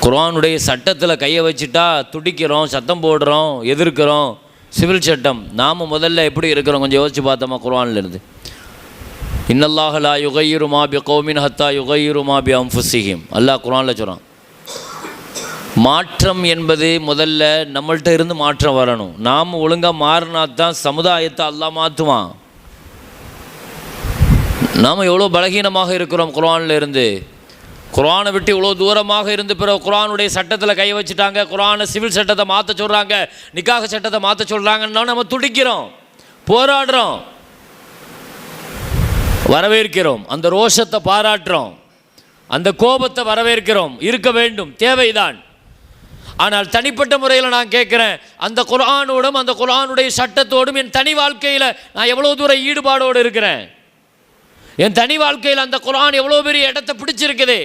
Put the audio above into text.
குர்ஆனுடைய சட்டத்தில் கையை வச்சுட்டா துடிக்கிறோம், சத்தம் போடுறோம், எதிர்க்கிறோம். சிவில் சட்டம் நாம் முதல்ல எப்படி இருக்கிறோம் கொஞ்சம் யோசிச்சு பார்த்தோமா? குர்ஆனில் இருந்து இன்னல்லாஹ லா யுகையிரு மா பி கௌமின் ஹத்தா யுகையிரு மா பி அன்ஃபுஸிஹிம். அல்லாஹ் குர்ஆனில் சொல்கிறான், மாற்றம் என்பது முதல்ல நம்மள்கிட்ட இருந்து மாற்றம் வரணும். நாம் ஒழுங்காக மாறினா தான் சமுதாயத்தை அல்லாஹ் மாற்றுவான். நாம் எவ்வளோ பலகீனமாக இருக்கிறோம் குர்ஆனில் இருந்து. குர்ஆனை விட்டு இவ்வளோ தூரமாக இருந்து பிறகு குர்ஆனுடைய சட்டத்தில் கை வச்சுட்டாங்க, குர்ஆனை சிவில் சட்டத்தை மாற்ற சொல்கிறாங்க, நிக்காக சட்டத்தை மாற்ற சொல்கிறாங்கன்னா நம்ம துடிக்கிறோம், போராடுறோம், வரவேற்கிறோம், அந்த ரோஷத்தை பாராட்டுறோம், அந்த கோபத்தை வரவேற்கிறோம், இருக்க வேண்டும், தேவைதான். ஆனால் தனிப்பட்ட முறையில் நான் கேட்குறேன், அந்த குர்ஆனோடும் அந்த குர்ஆனுடைய சட்டத்தோடும் என் தனி வாழ்க்கையில் நான் எவ்வளோ தூரம் ஈடுபாடோடு இருக்கிறேன்? என் தனி வாழ்க்கையில் அந்த குர்ஆன் எவ்வளோ பெரிய இடத்தை பிடிச்சிருக்குது?